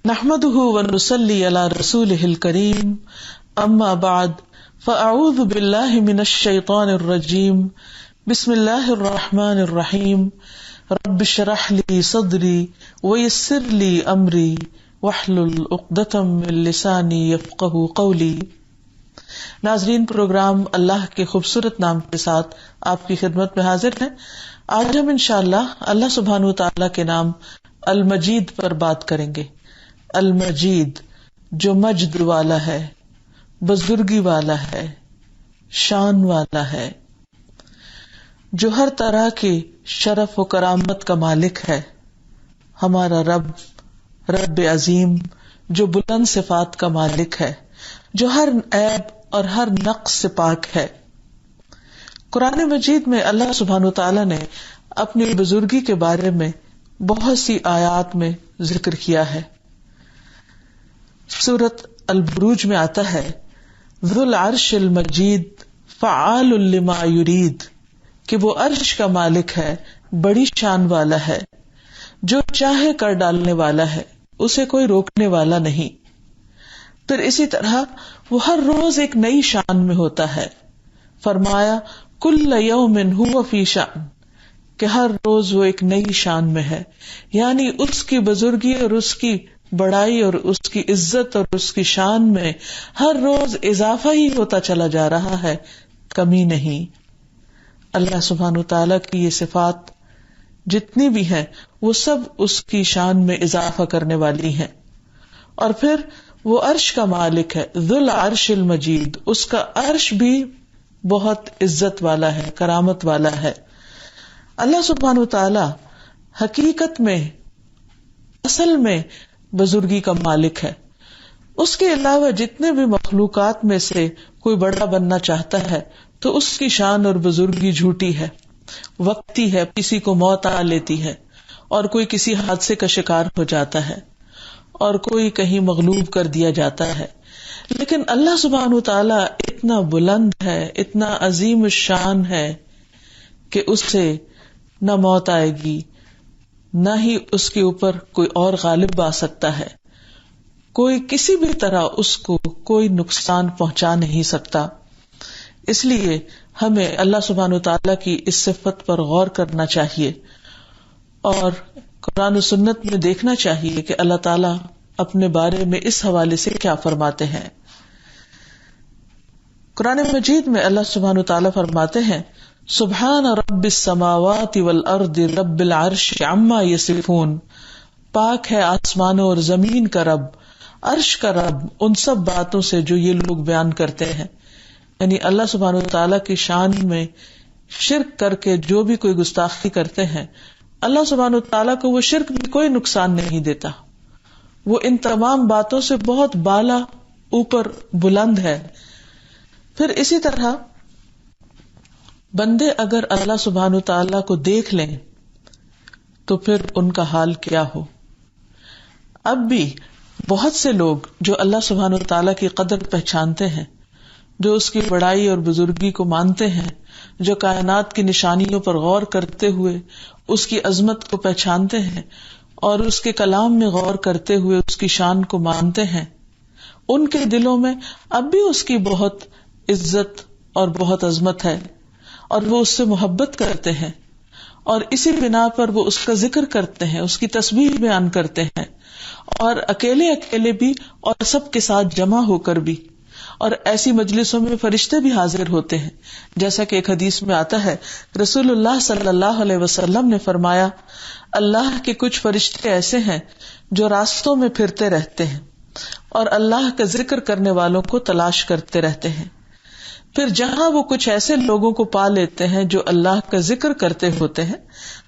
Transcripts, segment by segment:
نحمده ونصلي على رسوله الكريم اما بعد فاعوذ بالله من الشيطان الرجيم بسم الله الرحمن الرحيم رب اشرح لي صدري ويسر لي امري واحلل عقدة من لساني يفقهوا قولي۔ ناظرین، پروگرام اللہ کے خوبصورت نام کے ساتھ آپ کی خدمت میں حاضر ہیں۔ آج ہم انشاءاللہ اللہ سبحانہ وتعالی کے نام المجید پر بات کریں گے۔ المجید جو مجد والا ہے، بزرگی والا ہے، شان والا ہے، جو ہر طرح کے شرف و کرامت کا مالک ہے، ہمارا رب عظیم جو بلند صفات کا مالک ہے، جو ہر عیب اور ہر نقص سے پاک ہے۔ قرآن مجید میں اللہ سبحانہ وتعالی نے اپنی بزرگی کے بارے میں بہت سی آیات میں ذکر کیا ہے۔ سورۃ البروج میں آتا ہے ذو العرش المجید فعال لما یرید، کہ وہ عرش کا مالک ہے، بڑی شان والا ہے، جو چاہے کر ڈالنے والا ہے، اسے کوئی روکنے والا نہیں۔ پھر اسی طرح وہ ہر روز ایک نئی شان میں ہوتا ہے۔ فرمایا کل یوم ھو فی شأن، کہ ہر روز وہ ایک نئی شان میں ہے، یعنی اس کی بزرگی اور اس کی بڑائی اور اس کی عزت اور اس کی شان میں ہر روز اضافہ ہی ہوتا چلا جا رہا ہے، کمی نہیں۔ اللہ سبحانہ تعالیٰ کی یہ صفات جتنی بھی ہیں وہ سب اس کی شان میں اضافہ کرنے والی ہیں۔ اور پھر وہ عرش کا مالک ہے، ذو العرش المجید، اس کا عرش بھی بہت عزت والا ہے، کرامت والا ہے۔ اللہ سبحانہ تعالیٰ حقیقت میں، اصل میں بزرگی کا مالک ہے۔ اس کے علاوہ جتنے بھی مخلوقات میں سے کوئی بڑا بننا چاہتا ہے تو اس کی شان اور بزرگی جھوٹی ہے، وقتی ہے، کسی کو موت آ لیتی ہے، اور کوئی کسی حادثے کا شکار ہو جاتا ہے، اور کوئی کہیں مغلوب کر دیا جاتا ہے۔ لیکن اللہ سبحانہ وتعالی اتنا بلند ہے، اتنا عظیم الشان ہے کہ اس سے نہ موت آئے گی، نہ ہی اس کے اوپر کوئی اور غالب آ سکتا ہے، کوئی کسی بھی طرح اس کو کوئی نقصان پہنچا نہیں سکتا۔ اس لیے ہمیں اللہ سبحانہ وتعالی کی اس صفت پر غور کرنا چاہیے، اور قرآن و سنت میں دیکھنا چاہیے کہ اللہ تعالیٰ اپنے بارے میں اس حوالے سے کیا فرماتے ہیں۔ قرآن مجید میں اللہ سبحانہ وتعالی فرماتے ہیں سبحان رب السماوات والارض رب العرش عما یصفون، پاک ہے آسمانوں اور زمین کا رب، عرش کا رب ان سب باتوں سے جو یہ لوگ بیان کرتے ہیں۔ یعنی اللہ سبحانہ وتعالی کی شان میں شرک کر کے جو بھی کوئی گستاخی کرتے ہیں، اللہ سبحانہ وتعالی کو وہ شرک بھی کوئی نقصان نہیں دیتا، وہ ان تمام باتوں سے بہت بالا، اوپر، بلند ہے۔ پھر اسی طرح بندے اگر اللہ سبحانہ وتعالی کو دیکھ لیں تو پھر ان کا حال کیا ہو۔ اب بھی بہت سے لوگ جو اللہ سبحانہ وتعالی کی قدر پہچانتے ہیں، جو اس کی بڑائی اور بزرگی کو مانتے ہیں، جو کائنات کی نشانیوں پر غور کرتے ہوئے اس کی عظمت کو پہچانتے ہیں اور اس کے کلام میں غور کرتے ہوئے اس کی شان کو مانتے ہیں، ان کے دلوں میں اب بھی اس کی بہت عزت اور بہت عظمت ہے، اور وہ اس سے محبت کرتے ہیں، اور اسی بنا پر وہ اس کا ذکر کرتے ہیں، اس کی تسبیح بیان کرتے ہیں، اور اکیلے اکیلے بھی اور سب کے ساتھ جمع ہو کر بھی۔ اور ایسی مجلسوں میں فرشتے بھی حاضر ہوتے ہیں، جیسا کہ ایک حدیث میں آتا ہے رسول اللہ صلی اللہ علیہ وسلم نے فرمایا اللہ کے کچھ فرشتے ایسے ہیں جو راستوں میں پھرتے رہتے ہیں اور اللہ کا ذکر کرنے والوں کو تلاش کرتے رہتے ہیں، پھر جہاں وہ کچھ ایسے لوگوں کو پا لیتے ہیں جو اللہ کا ذکر کرتے ہوتے ہیں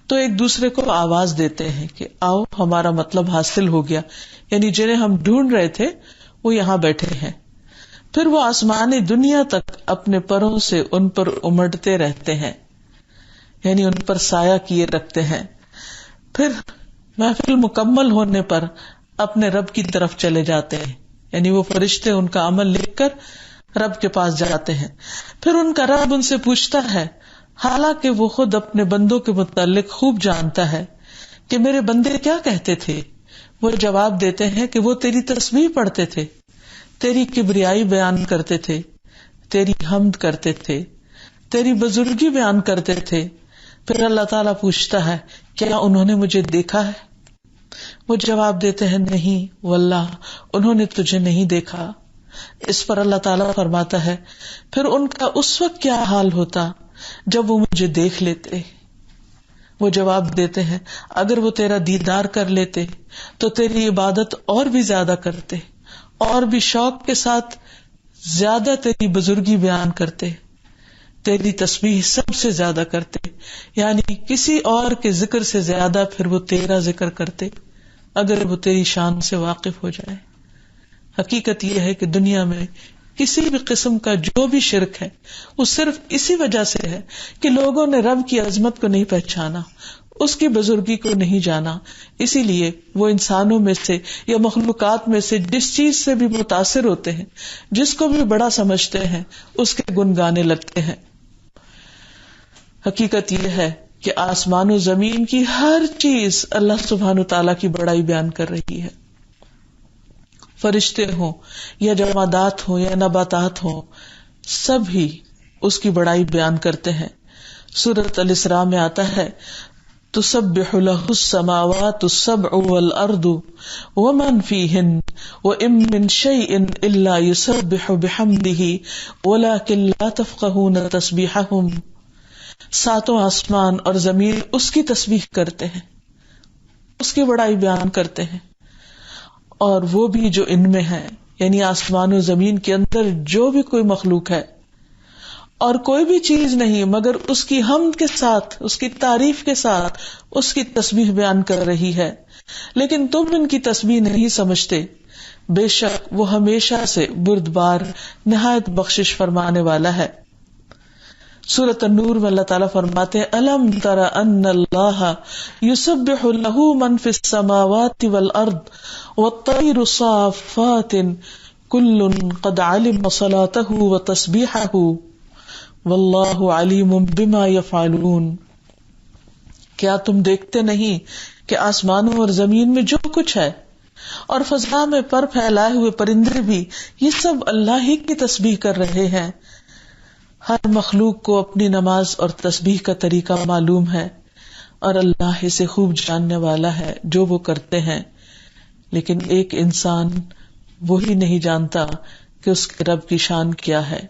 تو ایک دوسرے کو آواز دیتے ہیں کہ آؤ ہمارا مطلب حاصل ہو گیا، یعنی جنہیں ہم ڈھونڈ رہے تھے وہ یہاں بیٹھے ہیں۔ پھر وہ آسمانی دنیا تک اپنے پروں سے ان پر امڑتے رہتے ہیں، یعنی ان پر سایہ کیے رکھتے ہیں۔ پھر محفل مکمل ہونے پر اپنے رب کی طرف چلے جاتے ہیں، یعنی وہ فرشتے ان کا عمل لکھ کر رب کے پاس جاتے ہیں۔ پھر ان کا رب ان سے پوچھتا ہے، حالانکہ وہ خود اپنے بندوں کے متعلق خوب جانتا ہے کہ میرے بندے کیا کہتے تھے، وہ جواب دیتے ہیں کہ وہ تیری تسبیح پڑھتے تھے، تیری کبریائی بیان کرتے تھے، تیری حمد کرتے تھے، تیری بزرگی بیان کرتے تھے۔ پھر اللہ تعالیٰ پوچھتا ہے کیا انہوں نے مجھے دیکھا ہے؟ وہ جواب دیتے ہیں نہیں واللہ انہوں نے تجھے نہیں دیکھا۔ اس پر اللہ تعالیٰ فرماتا ہے پھر ان کا اس وقت کیا حال ہوتا جب وہ مجھے دیکھ لیتے۔ وہ جواب دیتے ہیں اگر وہ تیرا دیدار کر لیتے تو تیری عبادت اور بھی زیادہ کرتے، اور بھی شوق کے ساتھ زیادہ تیری بزرگی بیان کرتے، تیری تسبیح سب سے زیادہ کرتے، یعنی کسی اور کے ذکر سے زیادہ پھر وہ تیرا ذکر کرتے اگر وہ تیری شان سے واقف ہو جائے۔ حقیقت یہ ہے کہ دنیا میں کسی بھی قسم کا جو بھی شرک ہے وہ صرف اسی وجہ سے ہے کہ لوگوں نے رب کی عظمت کو نہیں پہچانا، اس کی بزرگی کو نہیں جانا، اسی لیے وہ انسانوں میں سے یا مخلوقات میں سے جس چیز سے بھی متاثر ہوتے ہیں، جس کو بھی بڑا سمجھتے ہیں، اس کے گن گانے لگتے ہیں۔ حقیقت یہ ہے کہ آسمان و زمین کی ہر چیز اللہ سبحانہ تعالیٰ کی بڑائی بیان کر رہی ہے، فرشتے ہوں یا جمادات ہوں یا نباتات ہوں، سب ہی اس کی بڑائی بیان کرتے ہیں۔ سورۃ الاسراء میں آتا ہے تسبح له السماوات السبع والارض ومن فيهن وان من شيء الا يسبح بحمده ولكن لا تفقهون تسبيحهم۔ ساتوں آسمان اور زمین اس کی تسبیح کرتے ہیں، اس کی بڑائی بیان کرتے ہیں، اور وہ بھی جو ان میں ہے، یعنی آسمان و زمین کے اندر جو بھی کوئی مخلوق ہے، اور کوئی بھی چیز نہیں مگر اس کی حمد کے ساتھ، اس کی تعریف کے ساتھ اس کی تسبیح بیان کر رہی ہے، لیکن تم ان کی تسبیح نہیں سمجھتے۔ بے شک وہ ہمیشہ سے بردبار نہایت بخشش فرمانے والا ہے۔ سورۃ النور میں اللہ تعالیٰ فرماتے ہیں الم تر ان اللہ یسبح له من فی السماوات والارض والطیر صافات کل قد علم صلاته وتسبیحه واللہ علیم بما یفعلون۔ کیا تم دیکھتے نہیں کہ آسمانوں اور زمین میں جو کچھ ہے اور فضا میں پر پھیلائے ہوئے پرندے بھی یہ سب اللہ ہی کی تسبیح کر رہے ہیں۔ ہر مخلوق کو اپنی نماز اور تسبیح کا طریقہ معلوم ہے، اور اللہ اسے خوب جاننے والا ہے جو وہ کرتے ہیں، لیکن ایک انسان وہی نہیں جانتا کہ اس کے رب کی شان کیا ہے،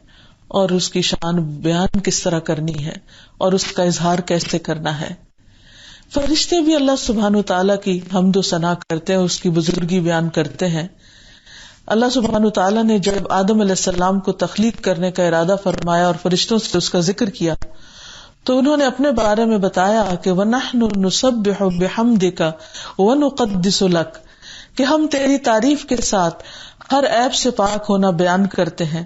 اور اس کی شان بیان کس طرح کرنی ہے، اور اس کا اظہار کیسے کرنا ہے۔ فرشتے بھی اللہ سبحانہ و تعالیٰ کی حمد و ثنا کرتے ہیں، اس کی بزرگی بیان کرتے ہیں۔ اللہ سبحانہ و تعالیٰ نے جب آدم علیہ السلام کو تخلیق کرنے کا ارادہ فرمایا اور فرشتوں سے اس کا ذکر کیا تو انہوں نے اپنے بارے میں بتایا کہ وَنَحْنُ نُسَبِّحُ بِحَمْدِكَ وَنُقَدِّسُ لَكَ، کہ ہم تیری تعریف کے ساتھ ہر عیب سے پاک ہونا بیان کرتے ہیں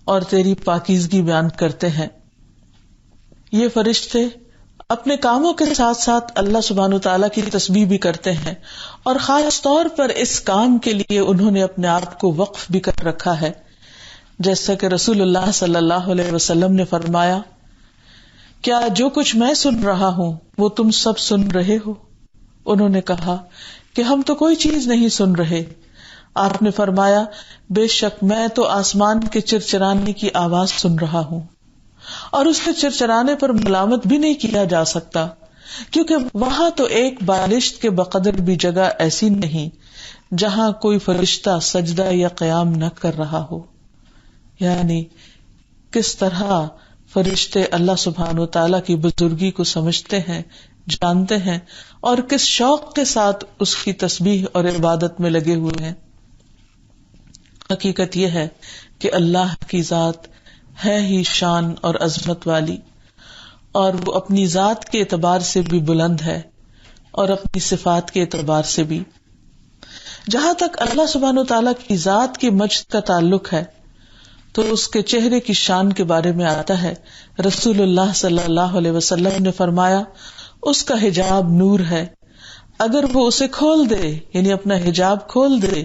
اور تیری پاکیزگی بیان کرتے ہیں۔ یہ فرشتے اپنے کاموں کے ساتھ ساتھ اللہ سبحانہ وتعالیٰ کی تسبیح بھی کرتے ہیں، اور خاص طور پر اس کام کے لیے انہوں نے اپنے آپ کو وقف بھی کر رکھا ہے، جیسا کہ رسول اللہ صلی اللہ علیہ وسلم نے فرمایا کیا جو کچھ میں سن رہا ہوں وہ تم سب سن رہے ہو؟ انہوں نے کہا کہ ہم تو کوئی چیز نہیں سن رہے۔ آپ نے فرمایا بے شک میں تو آسمان کے چرچرانے کی آواز سن رہا ہوں، اور اس کے چرچرانے پر ملامت بھی نہیں کیا جا سکتا، کیونکہ وہاں تو ایک بالشت کے بقدر بھی جگہ ایسی نہیں جہاں کوئی فرشتہ سجدہ یا قیام نہ کر رہا ہو۔ یعنی کس طرح فرشتے اللہ سبحانہ وتعالیٰ کی بزرگی کو سمجھتے ہیں، جانتے ہیں، اور کس شوق کے ساتھ اس کی تسبیح اور عبادت میں لگے ہوئے ہیں۔ حقیقت یہ ہے کہ اللہ کی ذات ہے ہی شان اور عظمت والی، اور وہ اپنی ذات کے اعتبار سے بھی بلند ہے اور اپنی صفات کے اعتبار سے بھی۔ جہاں تک اللہ سبحانہ وتعالیٰ کی ذات کی مجد کا تعلق ہے تو اس کے چہرے کی شان کے بارے میں آتا ہے، رسول اللہ صلی اللہ علیہ وسلم نے فرمایا اس کا حجاب نور ہے، اگر وہ اسے کھول دے یعنی اپنا حجاب کھول دے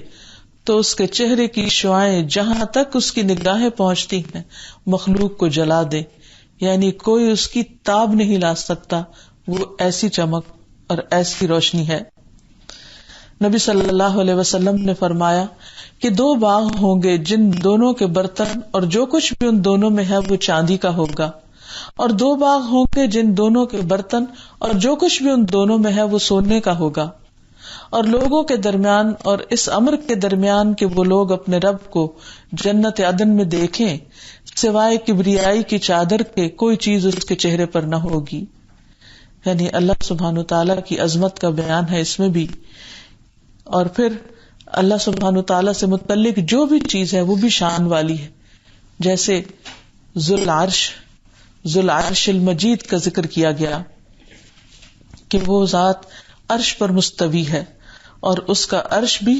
تو اس کے چہرے کی شعاعیں جہاں تک اس کی نگاہیں پہنچتی ہیں مخلوق کو جلا دے، یعنی کوئی اس کی تاب نہیں لا سکتا، وہ ایسی چمک اور ایسی روشنی ہے۔ نبی صلی اللہ علیہ وسلم نے فرمایا کہ 2 باغ ہوں گے جن دونوں کے برتن اور جو کچھ بھی ان دونوں میں ہے وہ چاندی کا ہوگا، اور 2 باغ ہوں گے جن دونوں کے برتن اور جو کچھ بھی ان دونوں میں ہے وہ سونے کا ہوگا، اور لوگوں کے درمیان اور اس امر کے درمیان کہ وہ لوگ اپنے رب کو جنت عدن میں دیکھیں سوائے کبریائی کی چادر کے کوئی چیز اس کے چہرے پر نہ ہوگی. یعنی اللہ سبحانہ تعالیٰ کی عظمت کا بیان ہے اس میں بھی، اور پھر اللہ سبحانہ تعالیٰ سے متعلق جو بھی چیز ہے وہ بھی شان والی ہے. جیسے ذو العرش المجید کا ذکر کیا گیا کہ وہ ذات عرش پر مستوی ہے اور اس کا عرش بھی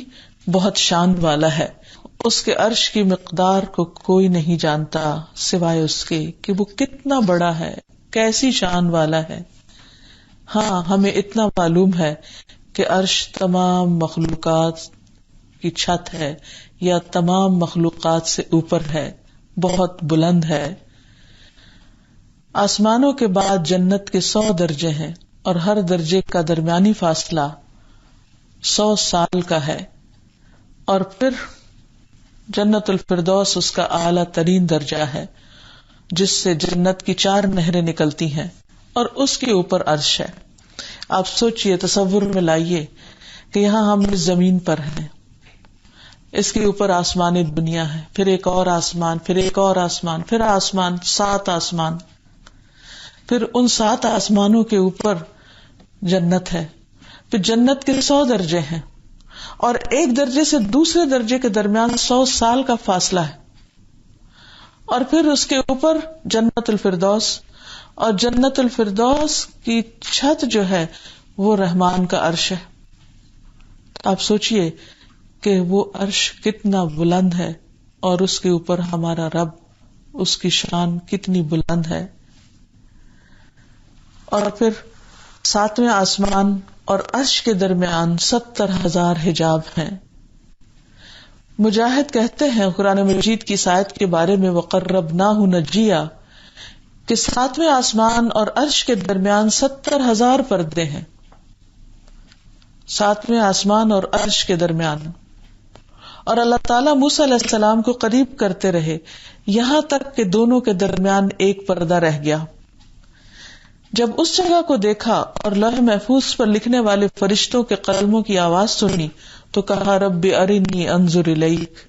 بہت شان والا ہے. اس کے عرش کی مقدار کو کوئی نہیں جانتا سوائے اس کے کہ وہ کتنا بڑا ہے، کیسی شان والا ہے. ہاں ہمیں اتنا معلوم ہے کہ عرش تمام مخلوقات کی چھت ہے یا تمام مخلوقات سے اوپر ہے، بہت بلند ہے. آسمانوں کے بعد جنت کے 100 درجے ہیں اور ہر درجے کا درمیانی فاصلہ 100 سال کا ہے. اور پھر جنت الفردوس اس کا اعلیٰ ترین درجہ ہے جس سے جنت کی 4 نہریں نکلتی ہیں اور اس کے اوپر عرش ہے. آپ سوچئے، تصور میں لائیے کہ یہاں ہم اس زمین پر ہیں، اس کے اوپر آسمان دنیا ہے، پھر ایک اور آسمان، پھر ایک اور آسمان، پھر آسمان، 7 آسمان، پھر ان 7 آسمانوں کے اوپر جنت ہے. پھر جنت کے 100 درجے ہیں اور ایک درجے سے دوسرے درجے کے درمیان 100 سال کا فاصلہ ہے. اور پھر اس کے اوپر جنت الفردوس، اور جنت الفردوس کی چھت جو ہے وہ رحمان کا عرش ہے. آپ سوچئے کہ وہ عرش کتنا بلند ہے اور اس کے اوپر ہمارا رب، اس کی شان کتنی بلند ہے. اور پھر 7ویں آسمان اور عرش کے درمیان 70,000 حجاب ہیں. مجاہد کہتے ہیں قرآن مجید کی آیت کے بارے میں وَقَرَّبْنَاهُ نَجِيًّا کہ 7ویں آسمان اور عرش کے درمیان 70,000 پردے ہیں. 7ویں آسمان اور عرش کے درمیان. اور اللہ تعالیٰ موسیٰ علیہ السلام کو قریب کرتے رہے یہاں تک کہ دونوں کے درمیان ایک پردہ رہ گیا. جب اس جگہ کو دیکھا اور لوح محفوظ پر لکھنے والے فرشتوں کے قلموں کی آواز سنی تو کہا رب ارنی انظر الیک،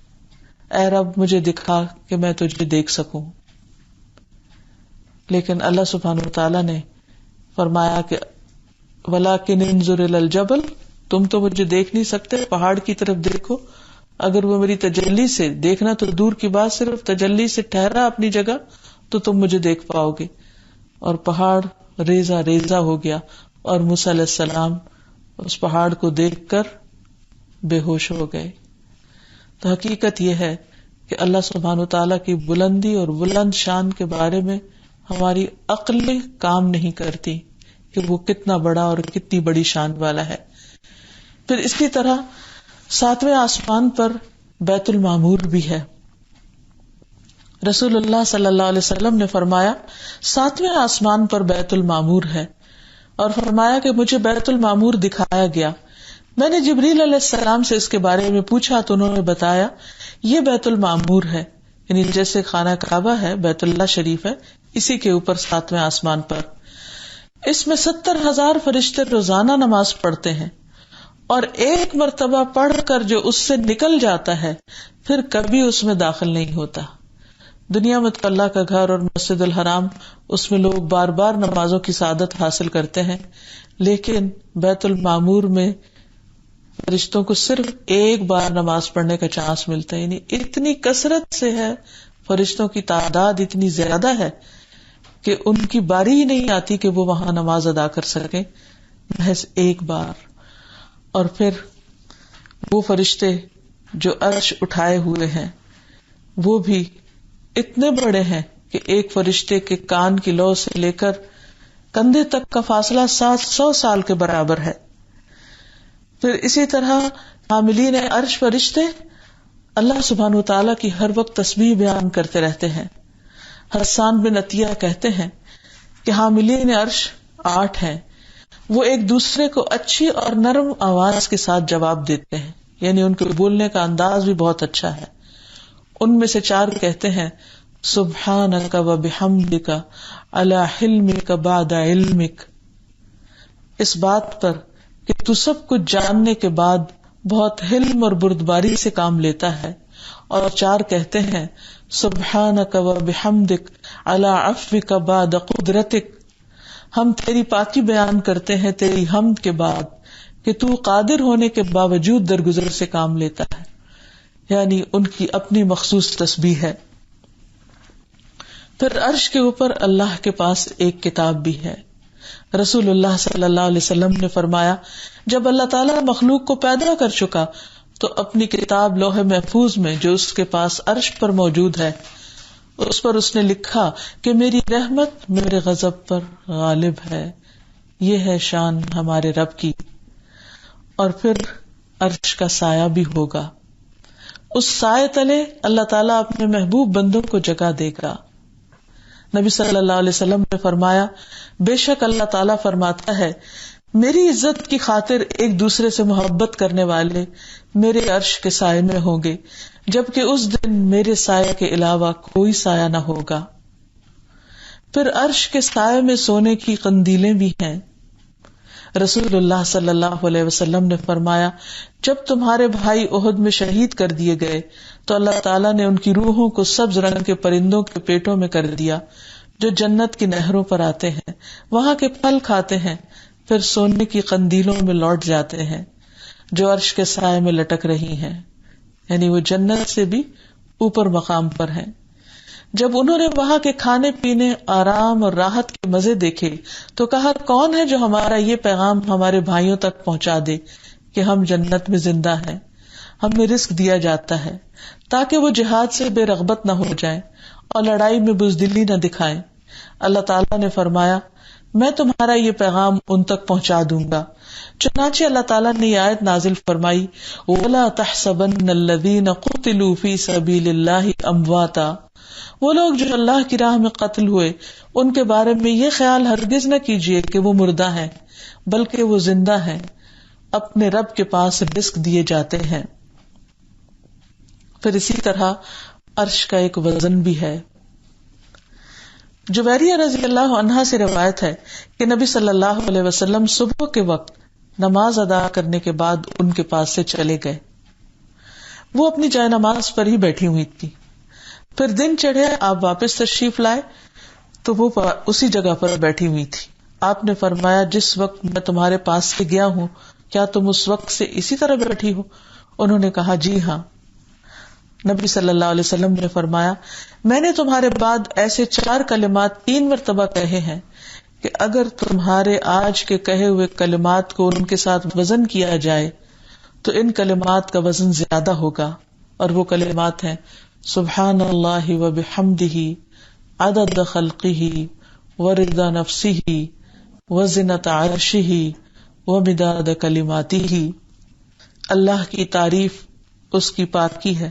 اے رب مجھے دکھا کہ میں تجھے دیکھ سکوں. لیکن اللہ سبحانہ وتعالیٰ نے فرمایا کہ ولکن انظر الی الجبل، تم تو مجھے دیکھ نہیں سکتے، پہاڑ کی طرف دیکھو. اگر وہ میری تجلی سے دیکھنا تو دور کی بات، صرف تجلی سے ٹھہرا اپنی جگہ تو تم مجھے دیکھ پاؤ گے. اور پہاڑ ریزہ ریزہ ہو گیا اور موسیٰ علیہ السلام اس پہاڑ کو دیکھ کر بے ہوش ہو گئے. تو حقیقت یہ ہے کہ اللہ سبحانہ وتعالیٰ کی بلندی اور بلند شان کے بارے میں ہماری عقل کام نہیں کرتی کہ وہ کتنا بڑا اور کتنی بڑی شان والا ہے. پھر اسی طرح 7ویں آسمان پر بیت المعمور بھی ہے. رسول اللہ صلی اللہ علیہ وسلم نے فرمایا 7ویں آسمان پر بیت المعمور ہے، اور فرمایا کہ مجھے بیت المعمور دکھایا گیا. میں نے جبریل علیہ السلام سے اس کے بارے میں پوچھا تو انہوں نے بتایا یہ بیت المعمور ہے، یعنی جیسے خانہ کعبہ ہے، بیت اللہ شریف ہے، اسی کے اوپر 7ویں آسمان پر. اس میں 70,000 فرشتے روزانہ نماز پڑھتے ہیں، اور ایک مرتبہ پڑھ کر جو اس سے نکل جاتا ہے پھر کبھی اس میں داخل نہیں ہوتا. دنیا میں تو اللہ کا گھر اور مسجد الحرام، اس میں لوگ بار بار نمازوں کی سعادت حاصل کرتے ہیں، لیکن بیت المعمور میں فرشتوں کو صرف ایک بار نماز پڑھنے کا چانس ملتا ہے. یعنی اتنی کثرت سے ہے، فرشتوں کی تعداد اتنی زیادہ ہے کہ ان کی باری ہی نہیں آتی کہ وہ وہاں نماز ادا کر سکیں، محض ایک بار. اور پھر وہ فرشتے جو عرش اٹھائے ہوئے ہیں وہ بھی اتنے بڑے ہیں کہ ایک فرشتے کے کان کی لو سے لے کر کندھے تک کا فاصلہ 700 سال کے برابر ہے. پھر اسی طرح حاملین عرش فرشتے اللہ سبحانہ وتعالیٰ کی ہر وقت تسبیح بیان کرتے رہتے ہیں. حسان بن عطیہ کہتے ہیں کہ حاملین عرش 8 ہیں، وہ ایک دوسرے کو اچھی اور نرم آواز کے ساتھ جواب دیتے ہیں، یعنی ان کے بولنے کا انداز بھی بہت اچھا ہے. ان میں سے 4 کہتے ہیں سبحانک و بحمدک علی حلمک بعد علمک، اس بات پر کہ تو سب کچھ جاننے کے بعد بہت حلم اور بردباری سے کام لیتا ہے. اور 4 کہتے ہیں سبحانک و بحمدک علی عفوک بعد قدرتک، ہم تیری پاکی بیان کرتے ہیں تیری حمد کے بعد کہ تو قادر ہونے کے باوجود درگزر سے کام لیتا ہے، یعنی ان کی اپنی مخصوص تسبیح ہے. پھر عرش کے اوپر اللہ کے پاس ایک کتاب بھی ہے. رسول اللہ صلی اللہ علیہ وسلم نے فرمایا جب اللہ تعالیٰ مخلوق کو پیدا کر چکا تو اپنی کتاب لوح محفوظ میں جو اس کے پاس عرش پر موجود ہے اس پر اس نے لکھا کہ میری رحمت میرے غضب پر غالب ہے. یہ ہے شان ہمارے رب کی. اور پھر عرش کا سایہ بھی ہوگا، اس سائے تلے اللہ تعالیٰ اپنے محبوب بندوں کو جگہ دے گا. نبی صلی اللہ علیہ وسلم نے فرمایا بے شک اللہ تعالیٰ فرماتا ہے میری عزت کی خاطر ایک دوسرے سے محبت کرنے والے میرے عرش کے سائے میں ہوں گے، جبکہ اس دن میرے سائے کے علاوہ کوئی سایہ نہ ہوگا. پھر عرش کے سائے میں سونے کی قندیلیں بھی ہیں. رسول اللہ صلی اللہ علیہ وسلم نے فرمایا جب تمہارے بھائی احد میں شہید کر دیے گئے تو اللہ تعالیٰ نے ان کی روحوں کو سبز رنگ کے پرندوں کے پیٹوں میں کر دیا جو جنت کی نہروں پر آتے ہیں، وہاں کے پھل کھاتے ہیں، پھر سونے کی قندیلوں میں لوٹ جاتے ہیں جو عرش کے سائے میں لٹک رہی ہیں، یعنی وہ جنت سے بھی اوپر مقام پر ہیں. جب انہوں نے وہاں کے کھانے پینے، آرام اور راحت کے مزے دیکھے تو کہا کون ہے جو ہمارا یہ پیغام ہمارے بھائیوں تک پہنچا دے کہ ہم جنت میں زندہ ہیں، ہمیں رزق دیا جاتا ہے تاکہ وہ جہاد سے بے رغبت نہ ہو جائیں اور لڑائی میں بزدلی نہ دکھائیں. اللہ تعالیٰ نے فرمایا میں تمہارا یہ پیغام ان تک پہنچا دوں گا. چنانچہ اللہ تعالیٰ نے یہ آیت نازل فرمائی وَلَا تَحْسَبَنَّ الَّذِينَ قُتِلُوا فِي سَبِيلِ اللَّهِ أَمْوَاتًا، وہ لوگ جو اللہ کی راہ میں قتل ہوئے ان کے بارے میں یہ خیال ہرگز نہ کیجیے کہ وہ مردہ ہیں، بلکہ وہ زندہ ہیں، اپنے رب کے پاس رزق دیے جاتے ہیں. پھر اسی طرح عرش کا ایک وزن بھی ہے. جویریہ رضی اللہ عنہا سے روایت ہے کہ نبی صلی اللہ علیہ وسلم صبح کے وقت نماز ادا کرنے کے بعد ان کے پاس سے چلے گئے. وہ اپنی جائے نماز پر ہی بیٹھی ہوئی تھی. پھر دن چڑھے آپ واپس تشریف لائے تو وہ اسی جگہ پر بیٹھی ہوئی تھی. آپ نے فرمایا جس وقت میں تمہارے پاس سے گیا ہوں کیا تم اس وقت سے اسی طرح بیٹھی ہو؟ انہوں نے کہا جی ہاں. نبی صلی اللہ علیہ وسلم نے فرمایا میں نے تمہارے بعد ایسے 4 کلمات 3 مرتبہ کہے ہیں کہ اگر تمہارے آج کے کہے ہوئے کلمات کو ان کے ساتھ وزن کیا جائے تو ان کلمات کا وزن زیادہ ہوگا. اور وہ کلمات ہیں سبحان اللہ و بحمدہ عدد خلقہ ورضا نفسہ وزنۃ عرشہ ومداد کلماتہ. اللہ کی تعریف اس کی پاکی ہے،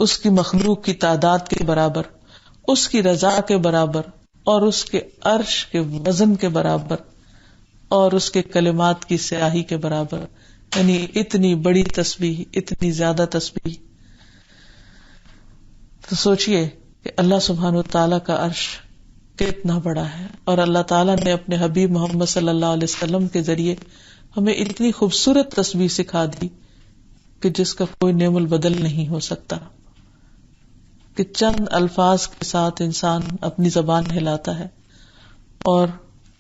اس کی مخلوق کی تعداد کے برابر، اس کی رضا کے برابر اور اس کے عرش کے وزن کے برابر اور اس کے کلمات کی سیاہی کے برابر. یعنی اتنی بڑی تسبیح، اتنی زیادہ تسبیح. تو سوچئے کہ اللہ سبحانہ و تعالیٰ کا عرش کتنا بڑا ہے، اور اللہ تعالیٰ نے اپنے حبیب محمد صلی اللہ علیہ وسلم کے ذریعے ہمیں اتنی خوبصورت تسبیح سکھا دی کہ جس کا کوئی نعم البدل نہیں ہو سکتا، کہ چند الفاظ کے ساتھ انسان اپنی زبان ہلاتا ہے اور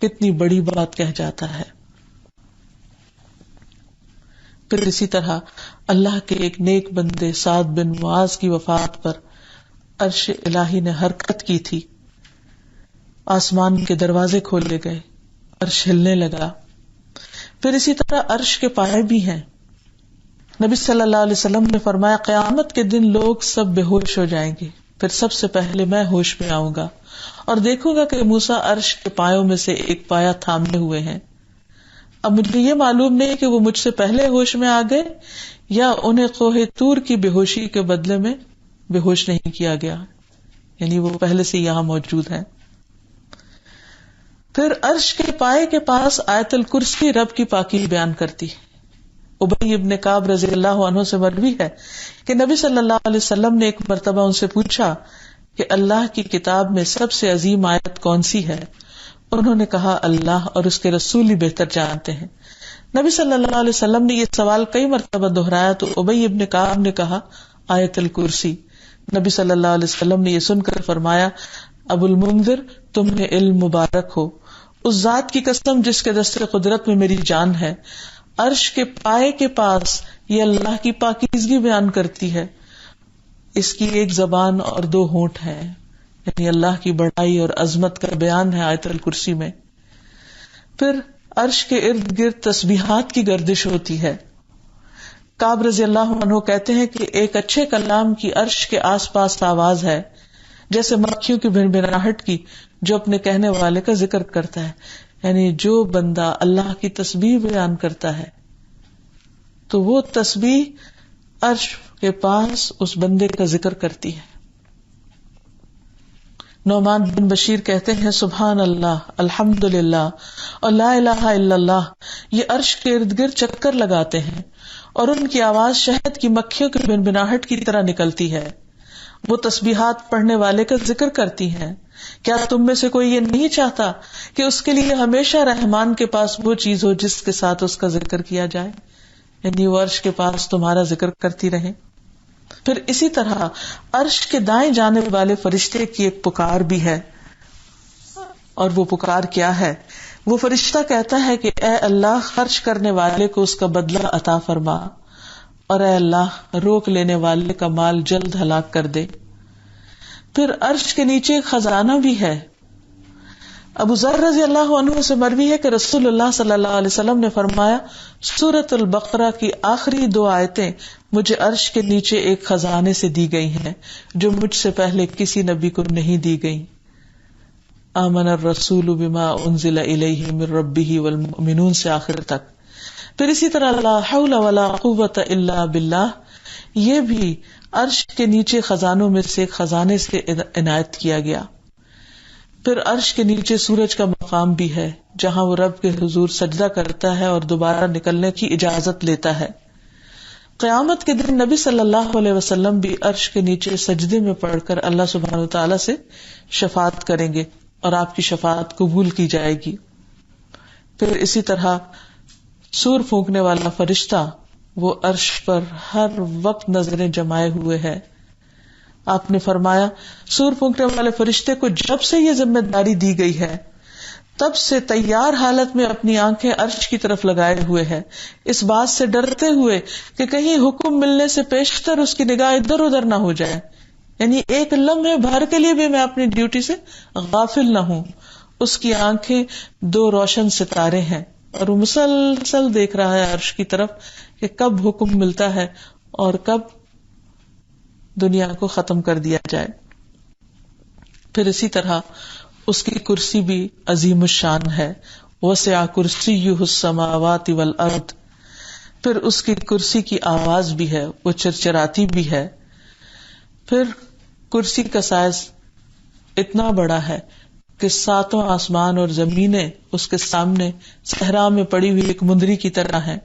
کتنی بڑی بات کہہ جاتا ہے. پھر اسی طرح اللہ کے ایک نیک بندے سعد بن معاذ کی وفات پر عرش الہی نے حرکت کی تھی، آسمان کے دروازے کھولے گئے، عرش ہلنے لگا. پھر اسی طرح عرش کے پائے بھی ہیں. نبی صلی اللہ علیہ وسلم نے فرمایا قیامت کے دن لوگ سب بے ہوش ہو جائیں گے، پھر سب سے پہلے میں ہوش میں آؤں گا اور دیکھوں گا کہ موسیٰ عرش کے پایوں میں سے ایک پایا تھامے ہوئے ہیں. اب مجھے یہ معلوم نہیں کہ وہ مجھ سے پہلے ہوش میں آ گئے یا انہیں کوہ طور کی بے ہوشی کے بدلے میں بے ہوش نہیں کیا گیا، یعنی وہ پہلے سے یہاں موجود ہیں. پھر عرش کے پائے کے پاس آیت الکرسی رب کی پاکی بیان کرتی ہے. ابی ابن کعب رضی اللہ عنہ سے مروی ہے کہ نبی صلی اللہ علیہ وسلم نے ایک مرتبہ ان سے پوچھا کہ اللہ کی کتاب میں سب سے عظیم آیت کون سی ہے؟ انہوں نے کہا اللہ اور اس کے رسول ہی بہتر جانتے ہیں. نبی صلی اللہ علیہ وسلم نے یہ سوال کئی مرتبہ دہرایا تو ابی ابن کعب نے کہا آیت الکرسی. نبی صلی اللہ علیہ وسلم نے یہ سن کر فرمایا ابو المنذر تمہیں علم مبارک ہو. اس ذات کی قسم جس کے دست قدرت میں میری جان ہے، عرش کے پائے کے پاس یہ اللہ کی پاکیزگی بیان کرتی ہے. اس کی ایک زبان اور دو ہونٹ ہیں، یعنی اللہ کی بڑائی اور عظمت کا بیان ہے آیت الکرسی میں. پھر عرش کے ارد گرد تسبیحات کی گردش ہوتی ہے. کعب رضی اللہ عنہ کہتے ہیں کہ ایک اچھے کلام کی عرش کے آس پاس آواز ہے جیسے مکھیوں کی بھنبھناہٹ کی جو اپنے کہنے والے کا ذکر کرتا ہے. یعنی جو بندہ اللہ کی تسبیح بیان کرتا ہے تو وہ تسبیح عرش کے پاس اس بندے کا ذکر کرتی ہے. نعمان بن بشیر کہتے ہیں سبحان اللہ، الحمد للہ اور لا الہ الا اللہ یہ عرش کے ارد گرد چکر لگاتے ہیں اور ان کی آواز شہد کی مکھیوں کی بھنبھناہٹ کی طرح نکلتی ہے. وہ تسبیحات پڑھنے والے کا ذکر کرتی ہیں. کیا تم میں سے کوئی یہ نہیں چاہتا کہ اس کے لیے ہمیشہ رحمان کے پاس وہ چیز ہو جس کے ساتھ اس کا ذکر کیا جائے، یعنی وہ عرش کے پاس تمہارا ذکر کرتی رہے. پھر اسی طرح عرش کے دائیں جانب والے فرشتے کی ایک پکار بھی ہے، اور وہ پکار کیا ہے؟ وہ فرشتہ کہتا ہے کہ اے اللہ خرچ کرنے والے کو اس کا بدلہ عطا فرما، اور اے اللہ روک لینے والے کا مال جلد ہلاک کر دے. پھر عرش کے نیچے خزانہ بھی ہے. ابو ذر رضی اللہ عنہ سے مروی ہے کہ رسول اللہ صلی اللہ علیہ وسلم نے فرمایا سورۃ البقرہ کی آخری 2 آیتیں مجھے عرش کے نیچے ایک خزانے سے دی گئی ہیں جو مجھ سے پہلے کسی نبی کو نہیں دی گئی. آمن الرسول بما انزل الیہ من ربہ والمؤمنون سے آخر تک. پھر اسی طرح لا حول ولا قوۃ الا باللہ یہ بھی عرش کے نیچے خزانوں میں سے ایک خزانے سے عنایت کیا گیا. پھر عرش کے نیچے سورج کا مقام بھی ہے جہاں وہ رب کے حضور سجدہ کرتا ہے اور دوبارہ نکلنے کی اجازت لیتا ہے. قیامت کے دن نبی صلی اللہ علیہ وسلم بھی عرش کے نیچے سجدے میں پڑھ کر اللہ سبحانہ وتعالی سے شفاعت کریں گے اور آپ کی شفاعت قبول کی جائے گی. پھر اسی طرح سور پھونکنے والا فرشتہ وہ عرش پر ہر وقت نظریں جمائے ہوئے ہے. آپ نے فرمایا سور پھونکنے والے فرشتے کو جب سے یہ ذمہ داری دی گئی ہے تب سے تیار حالت میں اپنی آنکھیں عرش کی طرف لگائے ہوئے ہے، اس بات سے ڈرتے ہوئے کہ کہیں حکم ملنے سے پیشتر اس کی نگاہ ادھر ادھر نہ ہو جائے، یعنی ایک لمحے بھر کے لیے بھی میں اپنی ڈیوٹی سے غافل نہ ہوں. اس کی آنکھیں 2 روشن ستارے ہیں اور وہ مسلسل دیکھ رہا ہے عرش کی طرف کہ کب حکم ملتا ہے اور کب دنیا کو ختم کر دیا جائے. پھر اسی طرح اس کی کرسی بھی عظیم الشان ہے. وسع کرسیہ السماوات والارض. پھر اس کی کرسی کی آواز بھی ہے، وہ چرچراتی بھی ہے. پھر کرسی کا سائز اتنا بڑا ہے کہ 7 آسمان اور زمینیں اس کے سامنے صحرا میں پڑی ہوئی ایک مندری کی طرح ہیں.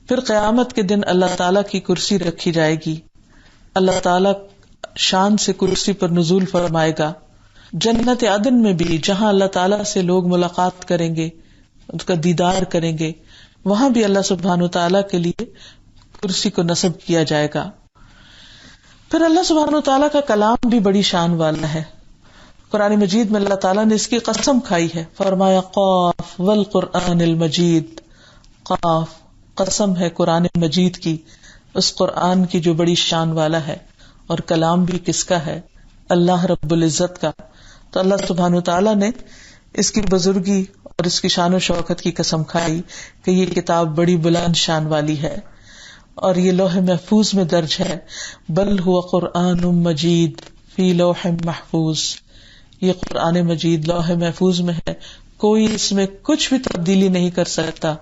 پھر قیامت کے دن اللہ تعالیٰ کی کرسی رکھی جائے گی. اللہ تعالیٰ شان سے کرسی پر نزول فرمائے گا. جنت عدن میں بھی جہاں اللہ تعالیٰ سے لوگ ملاقات کریں گے، اس کا دیدار کریں گے، وہاں بھی اللہ سبحانہ وتعالیٰ کے لیے کرسی کو نصب کیا جائے گا. پھر اللہ سبحانہ وتعالیٰ کا کلام بھی بڑی شان والا ہے. قرآن مجید میں اللہ تعالیٰ نے اس کی قسم کھائی ہے، فرمایا قاف والقرآن المجید. قاف قسم ہے قرآن مجید کی، اس قرآن کی جو بڑی شان والا ہے. اور کلام بھی کس کا ہے؟ اللہ رب العزت کا. تو اللہ سبحانہ وتعالیٰ نے اس کی بزرگی اور اس کی شان و شوکت کی قسم کھائی کہ یہ کتاب بڑی بلند شان والی ہے اور یہ لوح محفوظ میں درج ہے. بل هو قرآن مجید فی لوح محفوظ. یہ قرآن مجید لوح محفوظ میں ہے، کوئی اس میں کچھ بھی تبدیلی نہیں کر سکتا،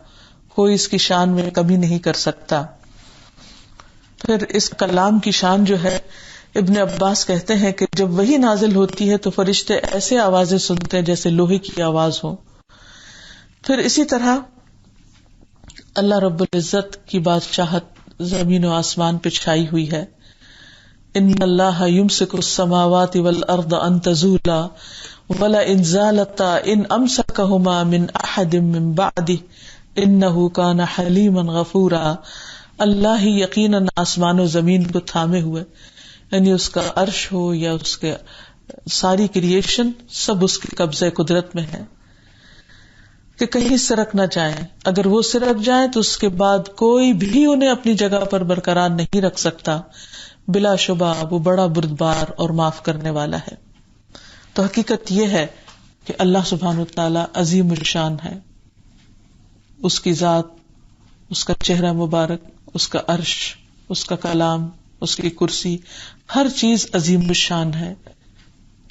کوئی اس کی شان میں کمی نہیں کر سکتا. پھر اس کلام کی شان جو ہے ابن عباس کہتے ہیں کہ جب وحی نازل ہوتی ہے تو فرشتے ایسے آوازیں سنتے ہیں جیسے لوہے کی آواز ہو. پھر اسی طرح اللہ رب العزت کی بادشاہت زمین و آسمان پہ چھائی ہوئی ہے. ان اللہ یمسک السماوات والارض ان تزولا ولئن زالتا ان امسکہما من احد من بعدہ انہ کان حلیما غفورا. اللہ ہی یقیناً آسمان و زمین کو تھامے ہوئے، یعنی اس کا عرش ہو یا اس کے ساری کریشن سب اس کے قبضہ قدرت میں ہے کہ کہیں سرک نہ جائیں. اگر وہ سرک جائیں تو اس کے بعد کوئی بھی انہیں اپنی جگہ پر برقرار نہیں رکھ سکتا. بلا شبہ وہ بڑا بردبار اور معاف کرنے والا ہے. تو حقیقت یہ ہے کہ اللہ سبحانہ وتعالی عظیم الشان ہے. اس کی ذات، اس کا چہرہ مبارک، اس کا عرش، اس کا کلام، اس کی کرسی، ہر چیز عظیم الشان ہے.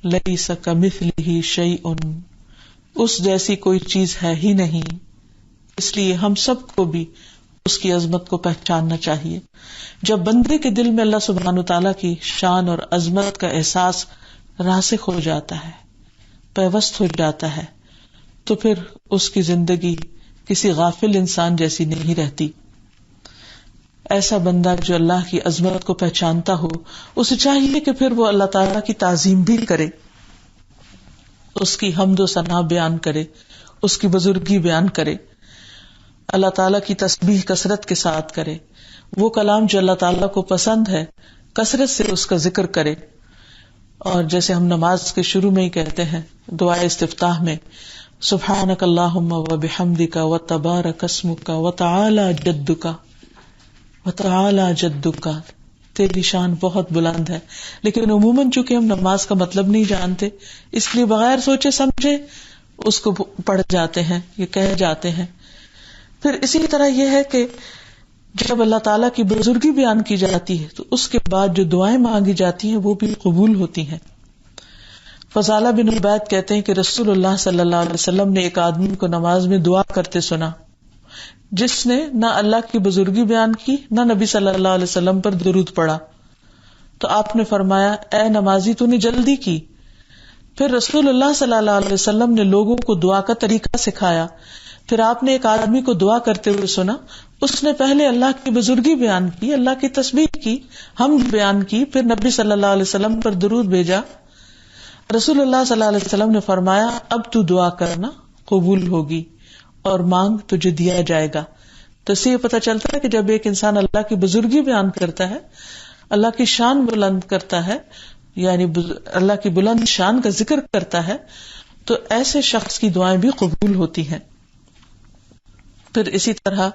لیس کمثلہ شیء، اس جیسی کوئی چیز ہے ہی نہیں. اس لیے ہم سب کو بھی اس کی عظمت کو پہچاننا چاہیے. جب بندے کے دل میں اللہ سبحانہ وتعالیٰ کی شان اور عظمت کا احساس راسخ ہو جاتا ہے، پیوست ہو جاتا ہے، تو پھر اس کی زندگی کسی غافل انسان جیسی نہیں رہتی. ایسا بندہ جو اللہ کی عظمت کو پہچانتا ہو، اسے چاہیے کہ پھر وہ اللہ تعالیٰ کی تعظیم بھی کرے، اس کی حمد و ثنا بیان کرے، اس کی بزرگی بیان کرے، اللہ تعالیٰ کی تسبیح کثرت کے ساتھ کرے. وہ کلام جو اللہ تعالیٰ کو پسند ہے کثرت سے اس کا ذکر کرے. اور جیسے ہم نماز کے شروع میں ہی کہتے ہیں دعا استفتاح میں، سبحانک اللہم وبحمدک وتبارک اسمک وتعالی جدک وتعالی جدک. تیری شان بہت بلند ہے. لیکن عموماً چونکہ ہم نماز کا مطلب نہیں جانتے، اس لیے بغیر سوچے سمجھے اس کو پڑھ جاتے ہیں، یہ کہہ جاتے ہیں. پھر اسی طرح یہ ہے کہ جب اللہ تعالیٰ کی بزرگی بیان کی جاتی ہے تو اس کے بعد جو دعائیں مانگی جاتی ہیں وہ بھی قبول ہوتی ہیں. فضالہ بن عبید کہتے ہیں کہ رسول اللہ صلی اللہ علیہ وسلم نے ایک آدمی کو نماز میں دعا کرتے سنا جس نے نہ اللہ کی بزرگی بیان کی نہ نبی صلی اللہ علیہ وسلم پر درود پڑھا. تو آپ نے فرمایا، اے نمازی تو نے جلدی کی. پھر رسول اللہ صلی اللہ علیہ وسلم نے لوگوں کو دعا کا طریقہ سکھایا. پھر آپ نے ایک آدمی کو دعا کرتے ہوئے سنا، اس نے پہلے اللہ کی بزرگی بیان کی، اللہ کی تسبیح کی، حمد بیان کی، پھر نبی صلی اللہ علیہ وسلم پر درود بھیجا. رسول اللہ صلی اللہ علیہ وسلم نے فرمایا، اب تو دعا کرنا قبول ہوگی اور مانگ تجھے دیا جائے گا. تو اس سے یہ پتہ چلتا ہے کہ جب ایک انسان اللہ کی بزرگی بیان کرتا ہے، اللہ کی شان بلند کرتا ہے، یعنی اللہ کی بلند شان کا ذکر کرتا ہے، تو ایسے شخص کی دعائیں بھی قبول ہوتی ہیں. پھر اسی طرح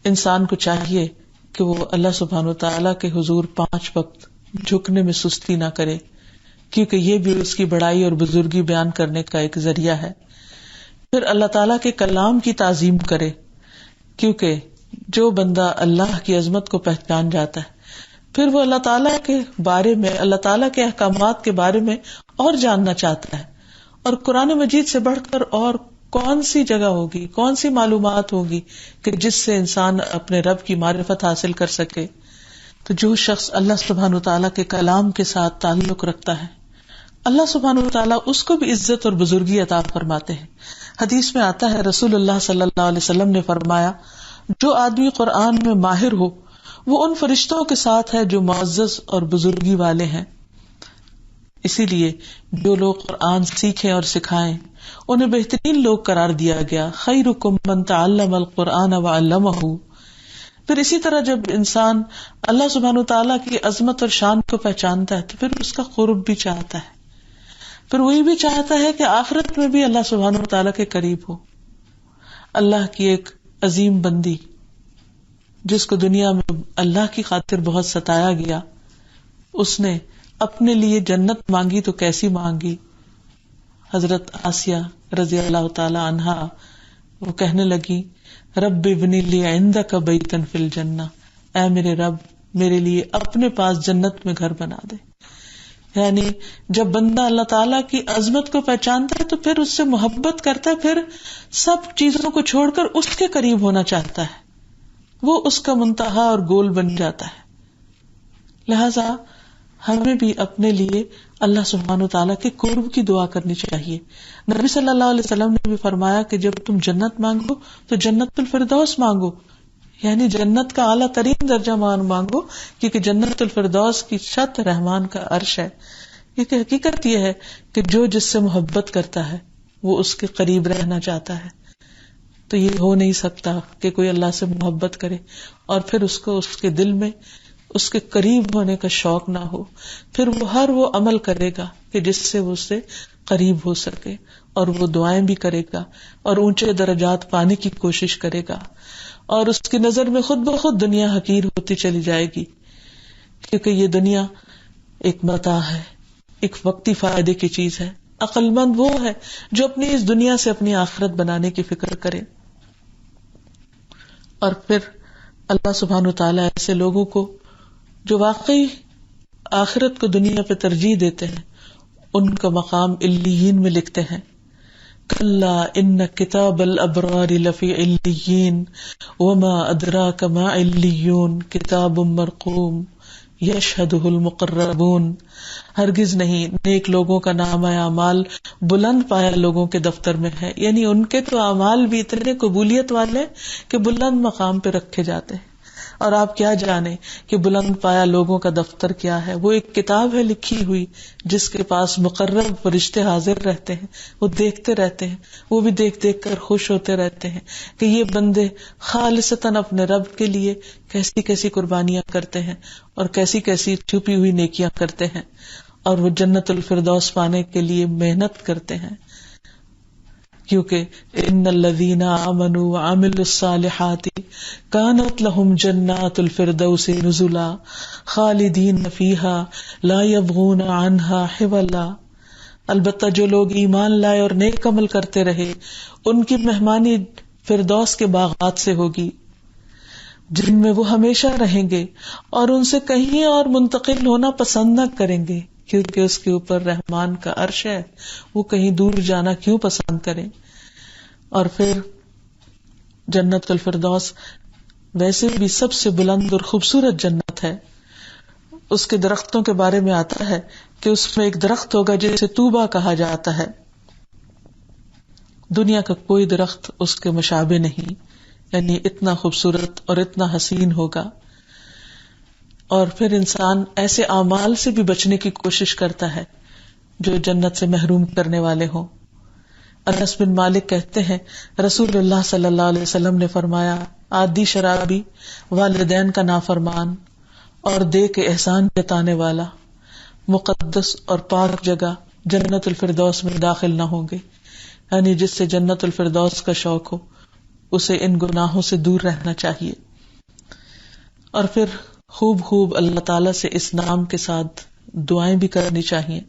انسان کو چاہیے کہ وہ اللہ سبحانہ وتعالیٰ کے حضور 5 وقت جھکنے میں سستی نہ کرے، کیونکہ یہ بھی اس کی بڑائی اور بزرگی بیان کرنے کا ایک ذریعہ ہے. پھر اللہ تعالیٰ کے کلام کی تعظیم کرے، کیونکہ جو بندہ اللہ کی عظمت کو پہچان جاتا ہے پھر وہ اللہ تعالیٰ کے بارے میں، اللہ تعالیٰ کے احکامات کے بارے میں اور جاننا چاہتا ہے. اور قرآن مجید سے بڑھ کر اور کون سی جگہ ہوگی، کون سی معلومات ہوگی کہ جس سے انسان اپنے رب کی معرفت حاصل کر سکے. تو جو شخص اللہ سبحانہ وتعالیٰ کے کلام کے ساتھ تعلق رکھتا ہے، اللہ سبحانہ وتعالیٰ اس کو بھی عزت اور بزرگی عطا فرماتے ہیں. حدیث میں آتا ہے، رسول اللہ صلی اللہ علیہ وسلم نے فرمایا، جو آدمی قرآن میں ماہر ہو وہ ان فرشتوں کے ساتھ ہے جو معزز اور بزرگی والے ہیں. اسی لیے جو لوگ قرآن سیکھیں اور سکھائیں انہیں بہترین لوگ قرار دیا گیا. خیرکم من تعلم القرآن وعلمہ. پھر اسی طرح جب انسان اللہ سبحانہ وتعالیٰ کی عظمت اور شان کو پہچانتا ہے تو پھر اس کا قرب بھی چاہتا ہے، پھر وہی بھی چاہتا ہے کہ آخرت میں بھی اللہ سبحانہ وتعالیٰ کے قریب ہو. اللہ کی ایک عظیم بندی جس کو دنیا میں اللہ کی خاطر بہت ستایا گیا، اس نے اپنے لیے جنت مانگی تو کیسی مانگی. حضرت آسیہ رضی اللہ تعالی عنہا وہ کہنے لگی، رب ابنی لی عندک بیتن فی الجنہ، اے میرے رب میرے لیے اپنے پاس جنت میں گھر بنا دے. یعنی جب بندہ اللہ تعالیٰ کی عظمت کو پہچانتا ہے تو پھر اس سے محبت کرتا ہے، پھر سب چیزوں کو چھوڑ کر اس کے قریب ہونا چاہتا ہے، وہ اس کا منتہا اور گول بن جاتا ہے. لہذا ہمیں بھی اپنے لیے اللہ سبحانہ وتعالیٰ کے قرب کی دعا کرنی چاہیے. نبی صلی اللہ علیہ وسلم نے بھی فرمایا کہ جب تم جنت مانگو تو جنت الفردوس مانگو، یعنی جنت کا اعلیٰ ترین درجہ مانگو، کیونکہ جنت الفردوس کی چھت رحمان کا عرش ہے. کیونکہ حقیقت یہ ہے کہ جو جس سے محبت کرتا ہے وہ اس کے قریب رہنا چاہتا ہے. تو یہ ہو نہیں سکتا کہ کوئی اللہ سے محبت کرے اور پھر اس کو اس کے دل میں اس کے قریب ہونے کا شوق نہ ہو. پھر وہ ہر وہ عمل کرے گا کہ جس سے وہ اس سے قریب ہو سکے، اور وہ دعائیں بھی کرے گا اور اونچے درجات پانے کی کوشش کرے گا، اور اس کی نظر میں خود بخود دنیا حقیر ہوتی چلی جائے گی. کیونکہ یہ دنیا ایک متاع ہے، ایک وقتی فائدے کی چیز ہے. عقل مند وہ ہے جو اپنی اس دنیا سے اپنی آخرت بنانے کی فکر کرے. اور پھر اللہ سبحانہ وتعالیٰ ایسے لوگوں کو جو واقعی آخرت کو دنیا پہ ترجیح دیتے ہیں ان کا مقام علیین میں لکھتے ہیں. کلا ان کتاب الابرار لفی علیین وما ادراک ما علیون کتاب مرقوم یشہدہ المقربون. ہرگز نہیں، نیک لوگوں کا نام اعمال بلند پایا لوگوں کے دفتر میں ہے، یعنی ان کے تو اعمال بھی اتنے قبولیت والے کہ بلند مقام پہ رکھے جاتے ہیں. اور آپ کیا جانے کہ بلند پایا لوگوں کا دفتر کیا ہے؟ وہ ایک کتاب ہے لکھی ہوئی جس کے پاس مقرب فرشتے حاضر رہتے ہیں، وہ دیکھتے رہتے ہیں، وہ بھی دیکھ دیکھ کر خوش ہوتے رہتے ہیں کہ یہ بندے خالصتاً اپنے رب کے لیے کیسی کیسی قربانیاں کرتے ہیں اور کیسی کیسی چھپی ہوئی نیکیاں کرتے ہیں، اور وہ جنت الفردوس پانے کے لیے محنت کرتے ہیں. کیونکہ ان الذین آمنوا وعملوا الصالحات کانت لهم جنات الفردوس نزلا خالدین فیہا لا یبغون عنہا حولا. البتہ جو لوگ ایمان لائے اور نیک عمل کرتے رہے ان کی مہمانی فردوس کے باغات سے ہوگی جن میں وہ ہمیشہ رہیں گے، اور ان سے کہیں اور منتقل ہونا پسند نہ کریں گے، کیونکہ اس کے اوپر رحمان کا عرش ہے، وہ کہیں دور جانا کیوں پسند کریں. اور پھر جنت الفردوس ویسے بھی سب سے بلند اور خوبصورت جنت ہے. اس کے درختوں کے بارے میں آتا ہے کہ اس میں ایک درخت ہوگا جسے طوبا کہا جاتا ہے. دنیا کا کوئی درخت اس کے مشابہ نہیں، یعنی اتنا خوبصورت اور اتنا حسین ہوگا. اور پھر انسان ایسے اعمال سے بھی بچنے کی کوشش کرتا ہے جو جنت سے محروم کرنے والے ہوں. انس بن مالک کہتے ہیں رسول اللہ صلی اللہ علیہ وسلم نے فرمایا، عادی شرابی، والدین کا نافرمان اور دے کے احسان جتانے والا مقدس اور پاک جگہ جنت الفردوس میں داخل نہ ہوں گے. یعنی جس سے جنت الفردوس کا شوق ہو اسے ان گناہوں سے دور رہنا چاہیے. اور پھر خوب اللہ تعالیٰ سے اس نام کے ساتھ دعائیں بھی کرنی چاہیے.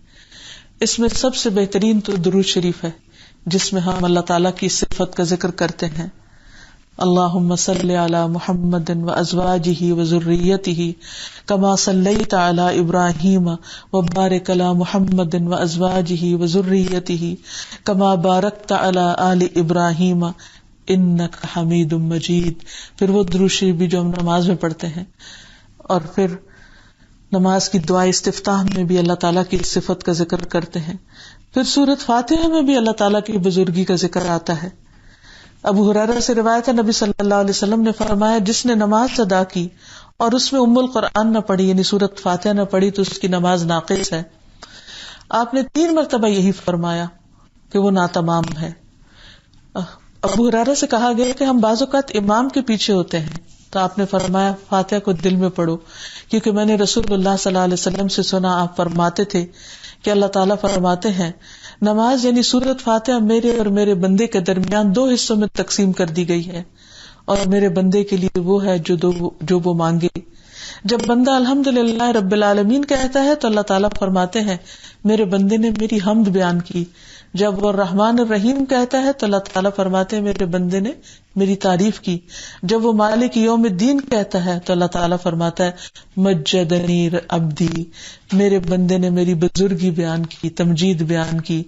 اس میں سب سے بہترین تو درود شریف ہے جس میں ہم اللہ تعالیٰ کی صفت کا ذکر کرتے ہیں. اللہم صلی علی محمد وازواجہ وذریتہ کما صلیت علی ابراہیم وبارک علی محمد وازواجہ وذریتہ کما بارکت علی آل ابراہیم انک حمید مجید. پھر وہ درود شریف بھی جو ہم نماز میں پڑھتے ہیں. اور پھر نماز کی دعا استفتاح میں بھی اللہ تعالیٰ کی صفت کا ذکر کرتے ہیں. پھر سورۃ فاتحہ میں بھی اللہ تعالیٰ کی بزرگی کا ذکر آتا ہے. ابو ہریرہ سے روایت ہے نبی صلی اللہ علیہ وسلم نے فرمایا، جس نے نماز ادا کی اور اس میں ام القرآن نہ پڑھی یعنی سورۃ فاتحہ نہ پڑھی تو اس کی نماز ناقص ہے. آپ نے 3 مرتبہ یہی فرمایا کہ وہ ناتمام ہے. ابو ہریرہ سے کہا گیا کہ ہم بعض اوقات امام کے پیچھے ہوتے ہیں تو آپ نے فرمایا فاتحہ کو دل میں پڑھو، کیونکہ میں نے رسول اللہ صلی اللہ علیہ وسلم سے سنا آپ فرماتے تھے کہ اللہ تعالیٰ فرماتے ہیں نماز یعنی سورۃ فاتحہ میرے اور میرے بندے کے درمیان 2 حصوں میں تقسیم کر دی گئی ہے، اور میرے بندے کے لیے وہ ہے جو وہ مانگے. جب بندہ الحمدللہ رب العالمین کہتا ہے تو اللہ تعالیٰ فرماتے ہیں میرے بندے نے میری حمد بیان کی. جب وہ الرحمن الرحیم کہتا ہے تو اللہ تعالیٰ فرماتے ہیں میرے بندے نے میری تعریف کی. جب وہ مالک یوم الدین کہتا ہے تو اللہ تعالیٰ فرماتا ہے مجدنی عبدی، میرے بندے نے میری بزرگی بیان کی، تمجید بیان کی.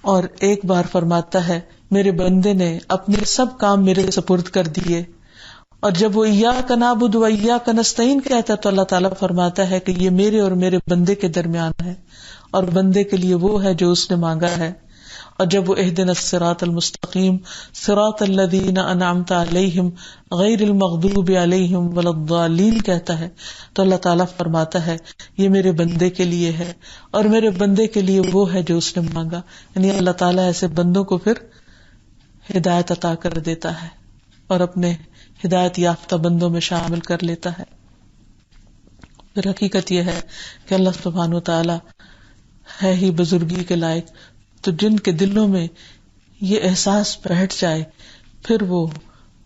اور ایک بار فرماتا ہے میرے بندے نے اپنے سب کام میرے سپرد کر دیے. اور جب وہ ایاک نعبد و ایاک نستعین کہتا ہے تو اللہ تعالیٰ فرماتا ہے کہ یہ میرے اور میرے بندے کے درمیان ہے اور بندے کے لیے وہ ہے جو اس نے مانگا ہے. اور جب وہ اہدنا الصراط المستقیم صراط الذین انعمت علیہم غیر المغضوب علیہم ولا الضالین کہتا ہے تو اللہ تعالیٰ فرماتا ہے یہ میرے بندے کے لیے ہے اور میرے بندے کے لیے وہ ہے جو اس نے مانگا. یعنی اللہ تعالیٰ ایسے بندوں کو پھر ہدایت عطا کر دیتا ہے اور اپنے ہدایت یافتہ بندوں میں شامل کر لیتا ہے. پھر حقیقت یہ ہے کہ اللہ سبحانہ و تعالیٰ ہے ہی بزرگی کے لائق، تو جن کے دلوں میں یہ احساس بیٹھ جائے پھر وہ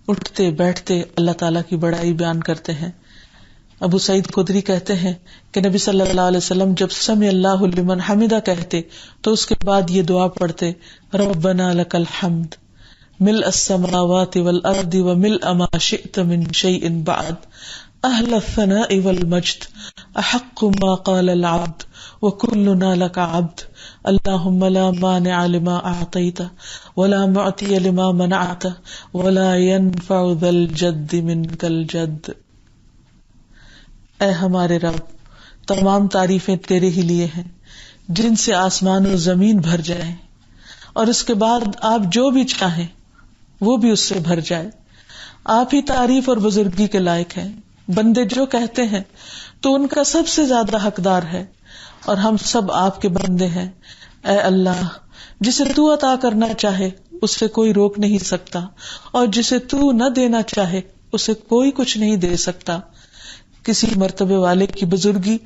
اٹھتے بیٹھتے اللہ تعالیٰ کی بڑائی بیان کرتے ہیں. ابو سعید خدری کہتے ہیں کہ نبی صلی اللہ علیہ وسلم جب سمع اللہ لمن حمدہ کہتے تو اس کے بعد یہ دعا پڑھتے ربنا لک الحمد ملء السماوات والارض وملء ما شئت من شيء بعد اهل الثناء والمجد احق ما قال العبد وكلنا لك عبد اللهم لا مانع لما اعطيت ولا معطي لما منعت ولا ينفع ذا الجد منك الجد. اے ہمارے رب، تمام تعریفیں تیرے ہی لیے ہیں جن سے آسمان و زمین بھر جائیں اور اس کے بعد آپ جو بھی چاہیں وہ بھی اس سے بھر جائے. آپ ہی تعریف اور بزرگی کے لائق ہیں. بندے جو کہتے ہیں تو ان کا سب سے زیادہ حقدار ہے اور ہم سب آپ کے بندے ہیں. اے اللہ، جسے تو عطا کرنا چاہے اسے کوئی روک نہیں سکتا اور جسے تو نہ دینا چاہے اسے کوئی کچھ نہیں دے سکتا. کسی مرتبے والے کی بزرگی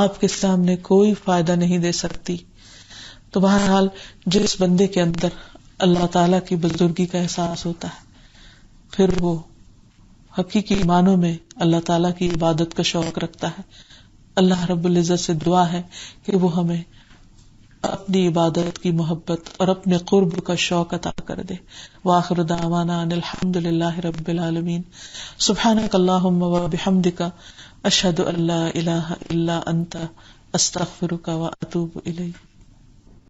آپ کے سامنے کوئی فائدہ نہیں دے سکتی. تو بہرحال جس بندے کے اندر اللہ تعالیٰ کی بزرگی کا احساس ہوتا ہے پھر وہ حقیقی معنوں میں اللہ تعالیٰ کی عبادت کا شوق رکھتا ہے. اللہ رب العزت سے دعا ہے کہ وہ ہمیں اپنی عبادت کی محبت اور اپنے قرب کا شوق عطا کر دے. وآخر دعوانا ان الحمد للہ رب العالمین. سبحانک اللہم و بحمدک اشہد ان لا الہ الا انت استغفرک و اتوب الیک.